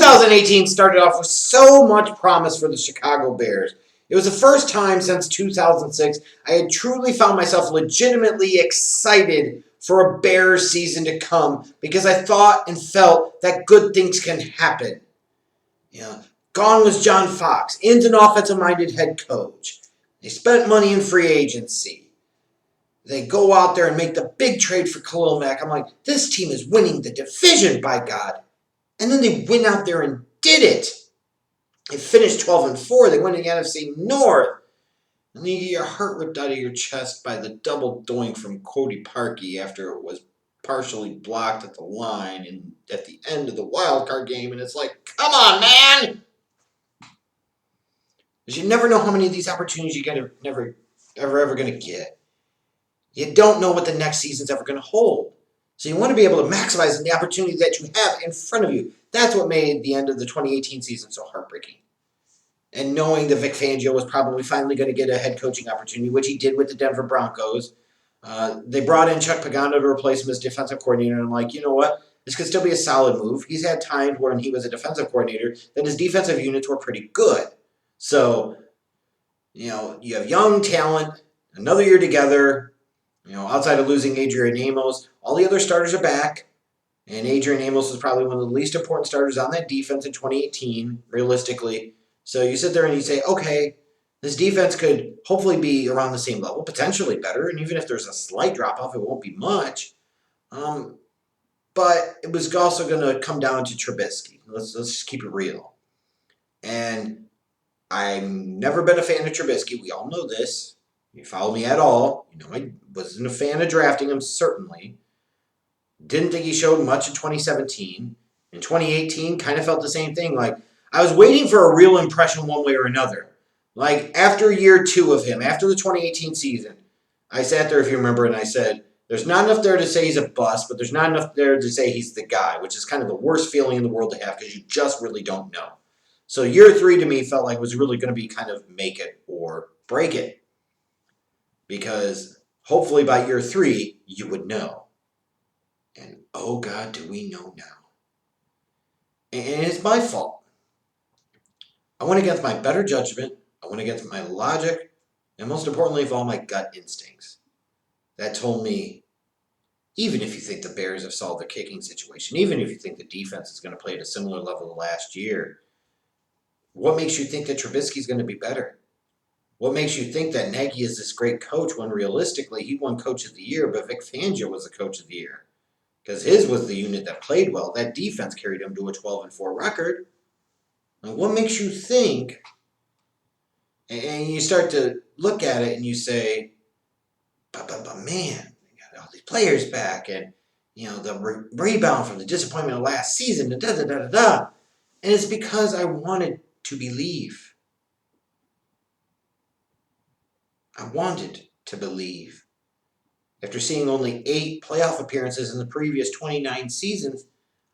2018 started off with so much promise for the Chicago Bears. It was the first time since 2006 I had truly found myself legitimately excited for a Bears season to come because I thought and felt that good things can happen. Gone was John Fox, into an offensive-minded head coach. They spent money in free agency. They go out there and make the big trade for Khalil Mack. I'm like, this team is winning the division, by God. And then they went out there and did it. They finished 12-4. They went to the NFC North. And then you get your heart ripped out of your chest by the double doink from Cody Parkey after it was partially blocked at the line and at the end of the wild card game. And it's like, come on, man! Because you never know how many of these opportunities you're ever going to get. You don't know what the next season's ever going to hold. So you want to be able to maximize the opportunity that you have in front of you. That's what made the end of the 2018 season so heartbreaking. And knowing that Vic Fangio was probably finally going to get a head coaching opportunity, which he did with the Denver Broncos. They brought in Chuck Pagano to replace him as defensive coordinator. And I'm like, you know what? This could still be a solid move. He's had times when he was a defensive coordinator that his defensive units were pretty good. So, you have young talent, another year together. Outside of losing Adrian Amos, all the other starters are back. And Adrian Amos was probably one of the least important starters on that defense in 2018, realistically. So you sit there and you say, okay, this defense could hopefully be around the same level, potentially better. And even if there's a slight drop-off, it won't be much. But it was also going to come down to Trubisky. Let's just keep it real. And I've never been a fan of Trubisky. We all know this. You follow me at all. I wasn't a fan of drafting him, certainly. Didn't think he showed much in 2017. In 2018, kind of felt the same thing. Like, I was waiting for a real impression one way or another. Like, after year 2 of him, after the 2018 season, I sat there, if you remember, and I said, there's not enough there to say he's a bust, but there's not enough there to say he's the guy, which is kind of the worst feeling in the world to have because you just really don't know. So year 3 to me felt like it was really going to be kind of make it or break it. Because hopefully by year 3, you would know. And oh God, do we know now. And it's my fault. I went against my better judgment. I went against my logic. And most importantly of all, my gut instincts. That told me, even if you think the Bears have solved their kicking situation, even if you think the defense is going to play at a similar level to last year, what makes you think that Trubisky's going to be better? What makes you think that Nagy is this great coach when realistically he won Coach of the Year, but Vic Fangio was the Coach of the Year? Because his was the unit that played well. That defense carried him to a 12-4 record. And what makes you think, and you start to look at it and you say, but man, they got all these players back and, the rebound from the disappointment of last season, da-da-da-da-da. And it's because I wanted to believe. I wanted to believe. After seeing only 8 playoff appearances in the previous 29 seasons,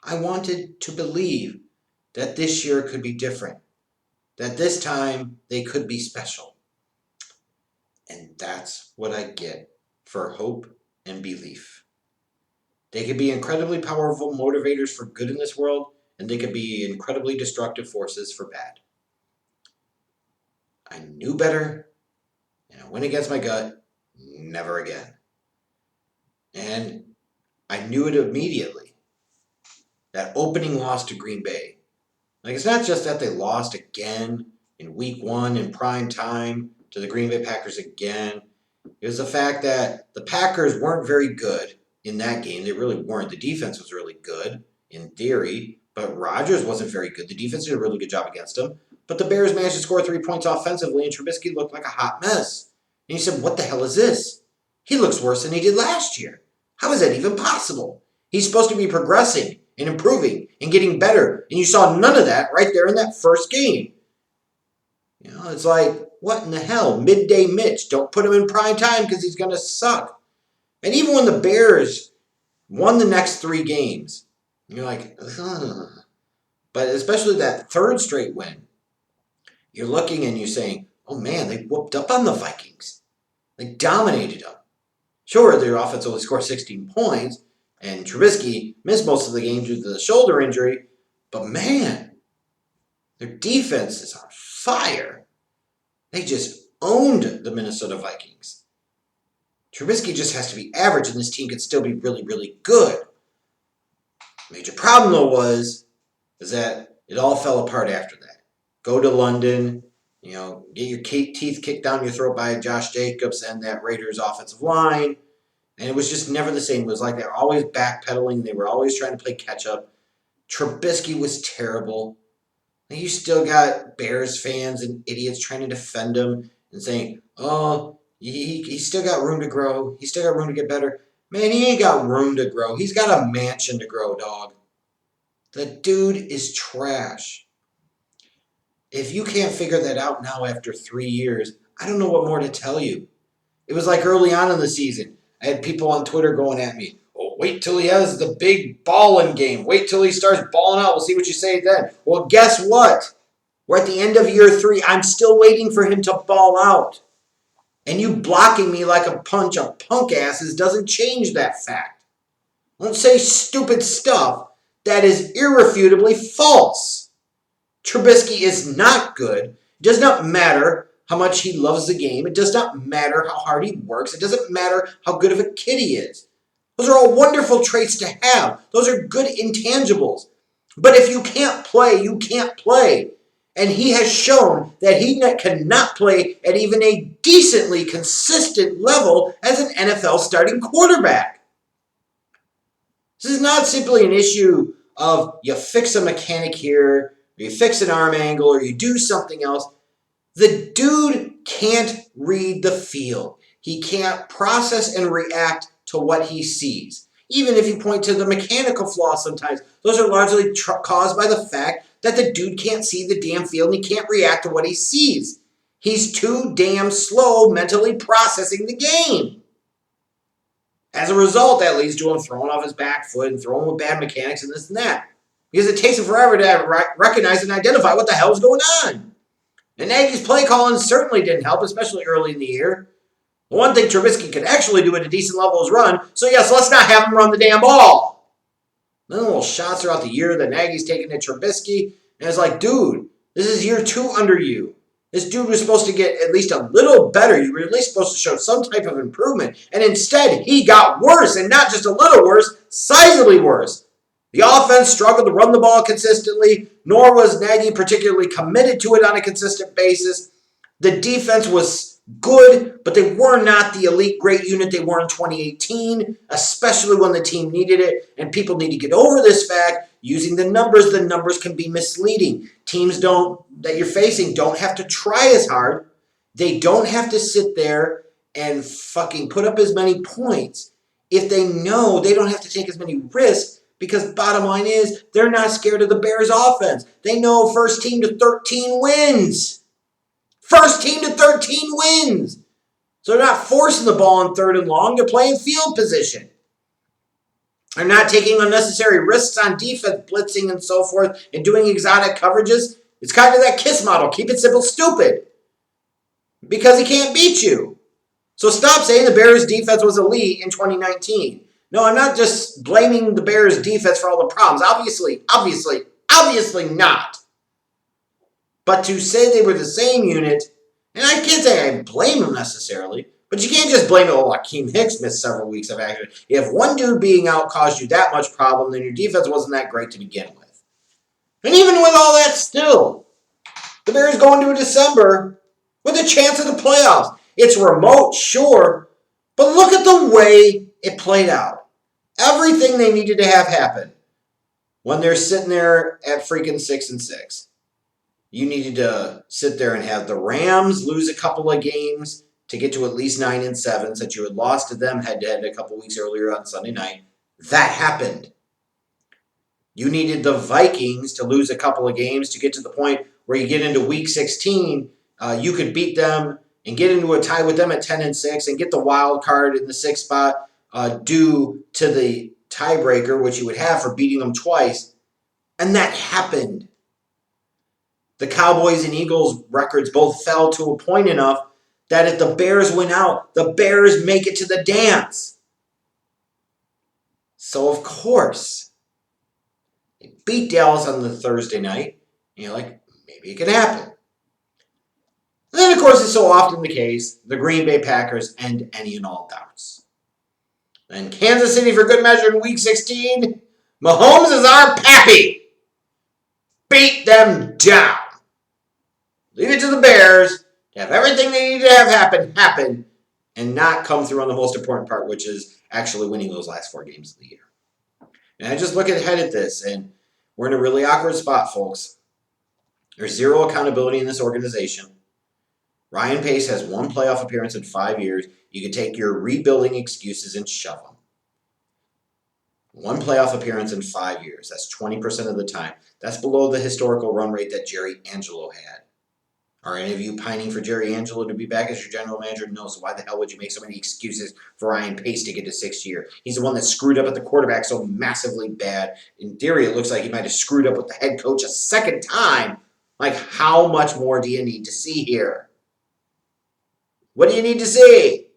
I wanted to believe that this year could be different. That this time they could be special. And that's what I get for hope and belief. They could be incredibly powerful motivators for good in this world, and they could be incredibly destructive forces for bad. I knew better. And I went against my gut, never again. And I knew it immediately. That opening loss to Green Bay. Like, it's not just that they lost again in week 1 in prime time to the Green Bay Packers again. It was the fact that the Packers weren't very good in that game. They really weren't. The defense was really good, in theory, but Rodgers wasn't very good. The defense did a really good job against him. But the Bears managed to score 3 points offensively, and Trubisky looked like a hot mess. And you said, what the hell is this? He looks worse than he did last year. How is that even possible? He's supposed to be progressing and improving and getting better. And you saw none of that right there in that first game. It's like, what in the hell? Midday Mitch. Don't put him in prime time because he's going to suck. And even when the Bears won the next 3 games, you're like, ugh. But especially that 3rd straight win, you're looking and you're saying, oh man, they whooped up on the Vikings. They dominated them. Sure, their offense only scored 16 points, and Trubisky missed most of the game due to the shoulder injury, but man, Their defense is on fire. They just owned the Minnesota Vikings. Trubisky just has to be average, and this team could still be really, really good. Major problem, though, is that it all fell apart after that. Go to London, get your teeth kicked down your throat by Josh Jacobs and that Raiders offensive line. And it was just never the same. It was like they were always backpedaling. They were always trying to play catch up. Trubisky was terrible. And you still got Bears fans and idiots trying to defend him and saying, oh, he's still got room to grow. He's still got room to get better. Man, he ain't got room to grow. He's got a mansion to grow, dog. The dude is trash. If you can't figure that out now after 3 years, I don't know what more to tell you. It was like early on in the season. I had people on Twitter going at me, oh, wait till he has the big balling game. Wait till he starts balling out. We'll see what you say then. Well, guess what? We're at the end of year 3. I'm still waiting for him to ball out. And you blocking me like a punch of punk asses doesn't change that fact. Don't say stupid stuff that is irrefutably false. Trubisky is not good. It does not matter how much he loves the game. It does not matter how hard he works. It doesn't matter how good of a kid he is. Those are all wonderful traits to have. Those are good intangibles. But if you can't play, you can't play. And he has shown that he cannot play at even a decently consistent level as an NFL starting quarterback. This is not simply an issue of you fix a mechanic here, or you fix an arm angle, or you do something else. The dude can't read the field. He can't process and react to what he sees. Even if you point to the mechanical flaws sometimes, those are largely caused by the fact that the dude can't see the damn field and he can't react to what he sees. He's too damn slow mentally processing the game. As a result, that leads to him throwing off his back foot and throwing with bad mechanics and this and that. Because it takes him forever to recognize and identify what the hell is going on. And Nagy's play calling certainly didn't help, especially early in the year. The one thing Trubisky could actually do at a decent level is run, so yes, let's not have him run the damn ball. Then little shots throughout the year that Nagy's taking at Trubisky, and it's like, dude, this is year 2 under you. This dude was supposed to get at least a little better. You were at least supposed to show some type of improvement. And instead, he got worse, and not just a little worse, sizably worse. The offense struggled to run the ball consistently, nor was Nagy particularly committed to it on a consistent basis. The defense was good, but they were not the elite great unit they were in 2018, especially when the team needed it. And people need to get over this fact. Using the numbers can be misleading. Teams that you're facing don't have to try as hard. They don't have to sit there and fucking put up as many points if they know they don't have to take as many risks. Because bottom line is, they're not scared of the Bears offense. They know first team to 13 wins. First team to 13 wins. So they're not forcing the ball on 3rd and long. They're playing field position. They're not taking unnecessary risks on defense, blitzing and so forth, and doing exotic coverages. It's kind of that KISS model. Keep it simple, stupid. Because he can't beat you. So stop saying the Bears defense was elite in 2019. No, I'm not just blaming the Bears defense for all the problems. Obviously not. But to say they were the same unit, and I can't say I blame them necessarily, but you can't just blame it. Oh, Akeem Hicks missed several weeks of action. If one dude being out caused you that much problem, then your defense wasn't that great to begin with. And even with all that still, the Bears go into December with a chance of the playoffs. It's remote, sure, but look at the way it played out. Everything they needed to have happen when they're sitting there at freaking 6-6. You needed to sit there and have the Rams lose a couple of games to get to at least 9-7, since you had lost to them head-to-head a couple weeks earlier on Sunday night. That happened. You needed the Vikings to lose a couple of games to get to the point where you get into Week 16. You could beat them and get into a tie with them at 10-6 and get the wild card in the 6th spot due to the tiebreaker, which you would have for beating them twice. And that happened. The Cowboys and Eagles records both fell to a point enough that if the Bears win out, the Bears make it to the dance. So, of course, they beat Dallas on the Thursday night. And you're like, maybe it can happen. And then, of course, it's so often the case, the Green Bay Packers end any and all doubts. And Kansas City, for good measure, in Week 16, Mahomes is our pappy. Beat them down. Leave it to the Bears to have everything they need to have happen, and not come through on the most important part, which is actually winning those last 4 games of the year. And I just look ahead at this, and we're in a really awkward spot, folks. There's zero accountability in this organization. Ryan Pace has 1 playoff appearance in 5 years. You can take your rebuilding excuses and shove them. 1 playoff appearance in 5 years. That's 20% of the time. That's below the historical run rate that Jerry Angelo had. Are any of you pining for Jerry Angelo to be back as your general manager? No, so why the hell would you make so many excuses for Ryan Pace to get to 6th year? He's the one that screwed up at the quarterback so massively bad. In theory, it looks like he might have screwed up with the head coach a second time. Like, how much more do you need to see here? What do you need to see?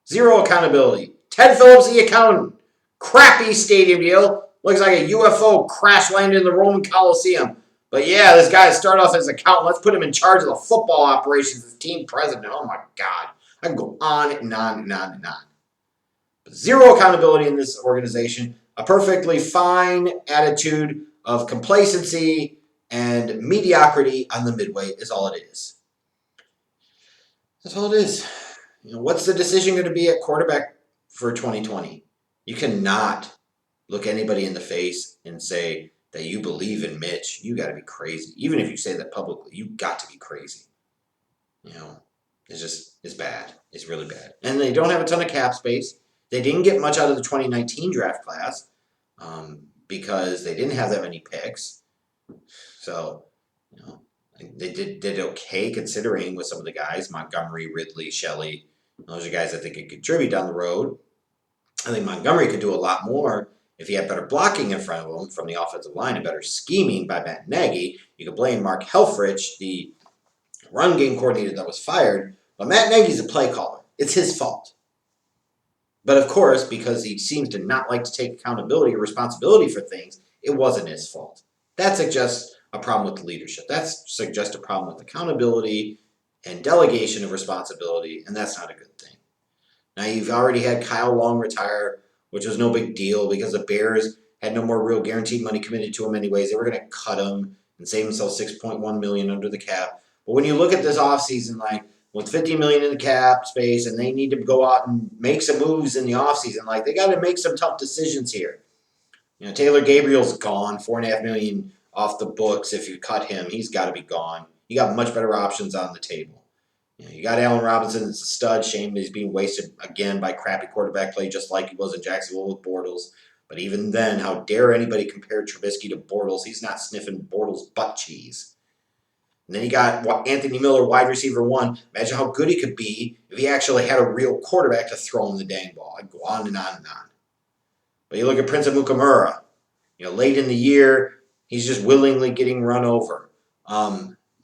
Zero accountability. Ted Phillips, the accountant. Crappy stadium deal. Looks like a UFO crash landed in the Roman Coliseum. But yeah, this guy started off as an accountant. Let's put him in charge of the football operations as team president. Oh my God. I can go on and on and on and on. But zero accountability in this organization. A perfectly fine attitude of complacency and mediocrity on the midway is all it is. That's all it is. What's the decision going to be at quarterback for 2020? You cannot look anybody in the face and say that you believe in Mitch. You got to be crazy. Even if you say that publicly, you got to be crazy. It's bad. It's really bad. And they don't have a ton of cap space. They didn't get much out of the 2019 draft class because they didn't have that many picks. So, they did okay considering with some of the guys, Montgomery, Ridley, Shelley. Those are guys I think could contribute down the road. I think Montgomery could do a lot more if he had better blocking in front of him from the offensive line and better scheming by Matt Nagy. You could blame Mark Helfrich, the run game coordinator that was fired, but Matt Nagy's a play caller. It's his fault. But of course, because he seems to not like to take accountability or responsibility for things, it wasn't his fault. That suggests a problem with leadership. That suggests a problem with accountability and delegation of responsibility, and that's not a good thing. Now, you've already had Kyle Long retire, which was no big deal because the Bears had no more real guaranteed money committed to him anyways. They were going to cut him and save themselves $6.1 million under the cap. But when you look at this offseason, like with $50 million in the cap space, and they need to go out and make some moves in the offseason, like they got to make some tough decisions here. Taylor Gabriel's gone, $4.5 million off the books. If you cut him, he's got to be gone. You got much better options on the table. You got Allen Robinson as a stud. Shame that he's being wasted again by crappy quarterback play, just like he was in Jacksonville with Bortles. But even then, how dare anybody compare Trubisky to Bortles? He's not sniffing Bortles' butt cheese. And then you got Anthony Miller, wide receiver 1. Imagine how good he could be if he actually had a real quarterback to throw him the dang ball. I'd go on and on and on. But you look at Prince Amukamara. Late in the year, he's just willingly getting run over.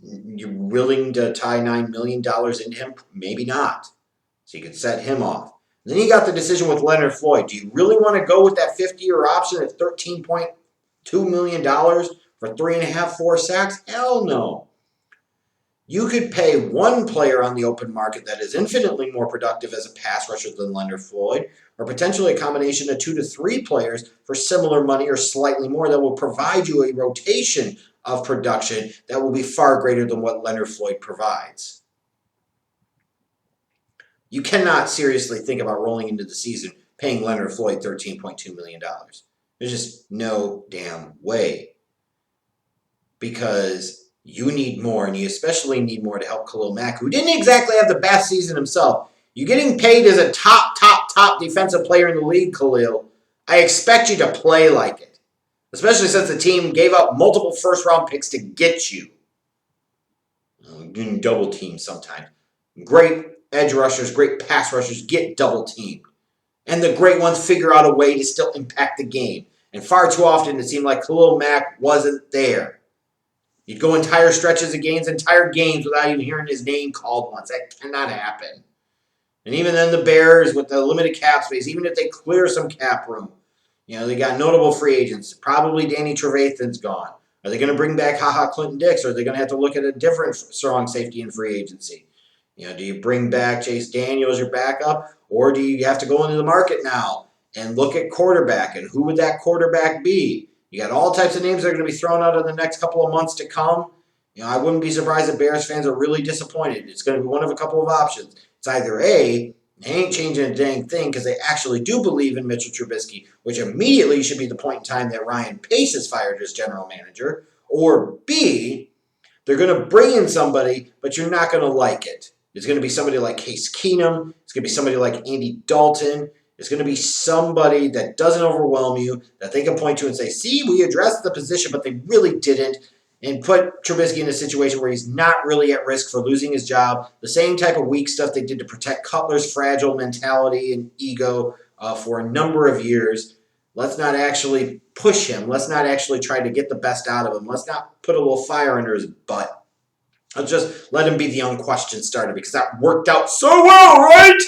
You're willing to tie $9 million into him? Maybe not. So you could set him off. And then you got the decision with Leonard Floyd. Do you really want to go with that 50-year option at $13.2 million for 3.5, 4 sacks? Hell no. You could pay one player on the open market that is infinitely more productive as a pass rusher than Leonard Floyd, or potentially a combination of 2 to 3 players for similar money or slightly more that will provide you a rotation of production that will be far greater than what Leonard Floyd provides. You cannot seriously think about rolling into the season paying Leonard Floyd $13.2 million. There's just no damn way. Because you need more, and you especially need more to help Khalil Mack, who didn't exactly have the best season himself. You're getting paid as a top defensive player in the league, Khalil. I expect you to play like it. Especially since the team gave up multiple first-round picks to get you. Doing double teams sometimes. Great edge rushers, great pass rushers get double teamed. And the great ones figure out a way to still impact the game. And far too often it seemed like Khalil Mack wasn't there. You'd go entire stretches of games, entire games without even hearing his name called once. That cannot happen. And even then the Bears with the limited cap space, even if they clear some cap room, they got notable free agents. Probably Danny Trevathan's gone. Are they going to bring back Clinton Dix, or are they going to have to look at a different strong safety in free agency? Do you bring back Chase Daniel as your backup, or do you have to go into the market now and look at quarterback, and who would that quarterback be? You got all types of names that are going to be thrown out in the next couple of months to come. I wouldn't be surprised if Bears fans are really disappointed. It's going to be one of a couple of options. It's either A, they ain't changing a dang thing because they actually do believe in Mitchell Trubisky, which immediately should be the point in time that Ryan Pace is fired as general manager, or B, they're going to bring in somebody, but you're not going to like it. It's going to be somebody like Case Keenum. It's going to be somebody like Andy Dalton. It's going to be somebody that doesn't overwhelm you, that they can point to and say, see, we addressed the position, but they really didn't, and put Trubisky in a situation where he's not really at risk for losing his job. The same type of weak stuff they did to protect Cutler's fragile mentality and ego for a number of years. Let's not actually push him. Let's not actually try to get the best out of him. Let's not put a little fire under his butt. Let's just let him be the unquestioned starter because that worked out so well, right?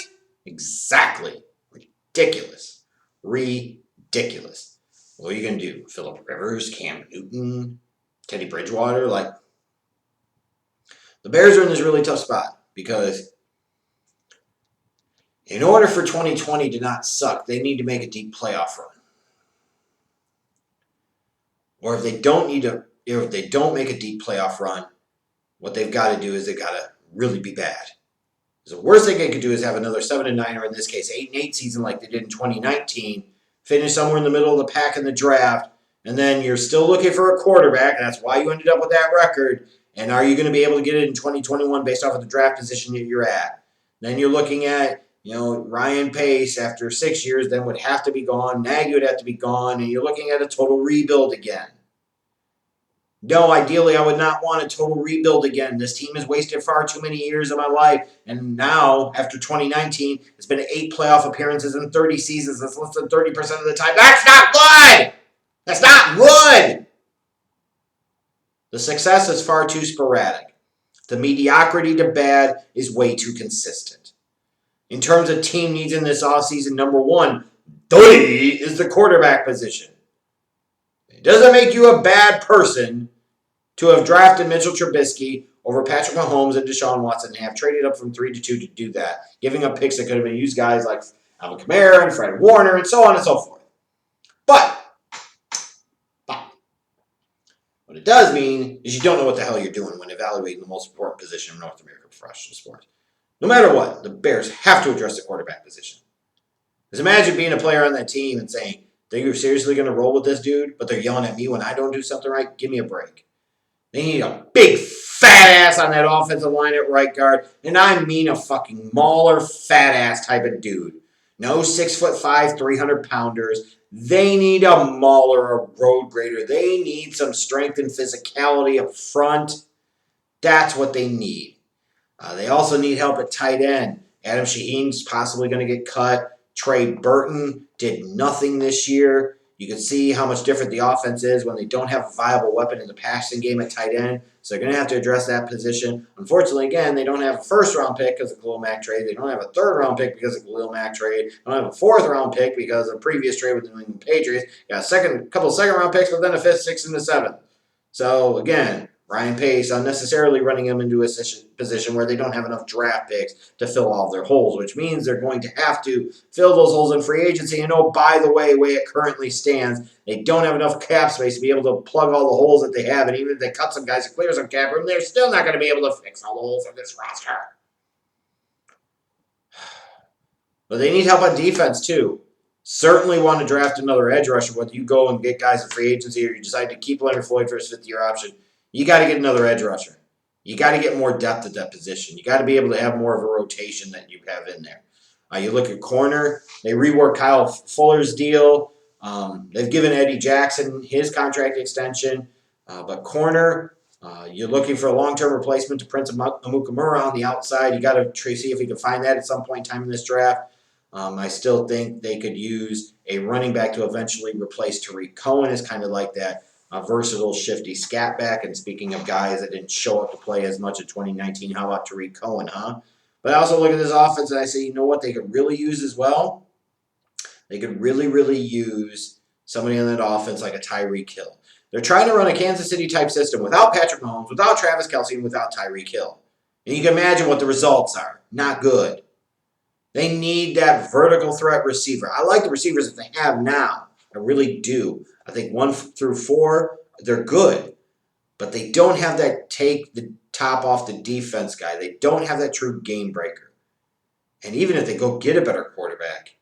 Exactly. Ridiculous. Ridiculous. What are you going to do? Phillip Rivers, Cam Newton, Teddy Bridgewater? The Bears are in this really tough spot because in order for 2020 to not suck, they need to make a deep playoff run. Or if they don't make a deep playoff run, what they've got to do is they've got to really be bad. The worst thing they could do is have another 7-9, or in this case 8-8 season like they did in 2019, finish somewhere in the middle of the pack in the draft, and then you're still looking for a quarterback. That's why you ended up with that record. And are you going to be able to get it in 2021 based off of the draft position that you're at? Then you're looking at, Ryan Pace after 6 years then would have to be gone. Nagy would have to be gone, and you're looking at a total rebuild again. No, ideally, I would not want a total rebuild again. This team has wasted far too many years of my life. And now, after 2019, it's been 8 playoff appearances in 30 seasons. That's less than 30% of the time. That's not good! That's not good! The success is far too sporadic. The mediocrity to bad is way too consistent. In terms of team needs in this offseason, number one, is the quarterback position. It doesn't make you a bad person to have drafted Mitchell Trubisky over Patrick Mahomes and Deshaun Watson and have traded up from 3 to 2 to do that, giving up picks that could have been used guys like Alvin Kamara and Fred Warner and so on and so forth. But what it does mean is you don't know what the hell you're doing when evaluating the most important position in North American professional sports. No matter what, the Bears have to address the quarterback position. Because imagine being a player on that team and saying, think you're seriously going to roll with this dude, but they're yelling at me when I don't do something right? Give me a break. They need a big fat ass on that offensive line at right guard, and I mean a fucking mauler fat ass type of dude. No 6'5", 300-pounders. They need a mauler, a road grader. They need some strength and physicality up front. That's what they need. They also need help at tight end. Adam Shaheen's possibly going to get cut. Trey Burton did nothing this year. You can see how much different the offense is when they don't have a viable weapon in the passing game at tight end. So they're going to have to address that position. Unfortunately, again, they don't have a first-round pick because of the Khalil Mack trade. They don't have a third-round pick because of the Khalil Mack trade. They don't have a fourth-round pick because of the previous trade with the New England Patriots. Got a couple of second-round picks, but then a fifth, sixth, and a seventh. So, again, Ryan Pace unnecessarily running them into a position where they don't have enough draft picks to fill all of their holes, which means they're going to have to fill those holes in free agency. And oh, by the way it currently stands, they don't have enough cap space to be able to plug all the holes that they have. And even if they cut some guys and clear some cap room, they're still not going to be able to fix all the holes in this roster. But they need help on defense, too. Certainly want to draft another edge rusher, whether you go and get guys in free agency or you decide to keep Leonard Floyd for his fifth-year option. You got to get another edge rusher. You got to get more depth at that position. You got to be able to have more of a rotation that you have in there. You look at corner. They reworked Kyle Fuller's deal. They've given Eddie Jackson his contract extension. But corner, you're looking for a long-term replacement to Prince Amukamura on the outside. You got to see if you can find that at some point in time in this draft. I still think they could use a running back to eventually replace Tariq Cohen as kind of like that versatile, shifty scat back. And speaking of guys that didn't show up to play as much in 2019, how about Tariq Cohen, huh? But I also look at this offense and I say, you know what they could really use as well? They could really, really use somebody on that offense like a Tyreek Hill. They're trying to run a Kansas City type system without Patrick Mahomes, without Travis Kelce, and without Tyreek Hill. And you can imagine what the results are. Not good. They need that vertical threat receiver. I like the receivers that they have now. I really do. I think 1 through 4, they're good. But they don't have that take the top off the defense guy. They don't have that true game breaker. And even if they go get a better quarterback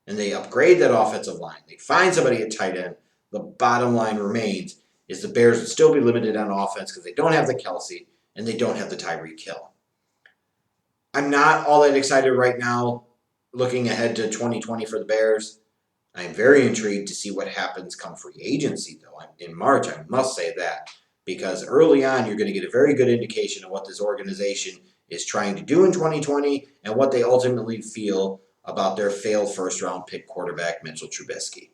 and they upgrade that offensive line, they find somebody at tight end, the bottom line remains is the Bears would still be limited on offense because they don't have the Kelce and they don't have the Tyreek Hill. I'm not all that excited right now looking ahead to 2020 for the Bears. I'm very intrigued to see what happens come free agency, though. In March, I must say that, because early on, you're going to get a very good indication of what this organization is trying to do in 2020 and what they ultimately feel about their failed first-round pick quarterback, Mitchell Trubisky.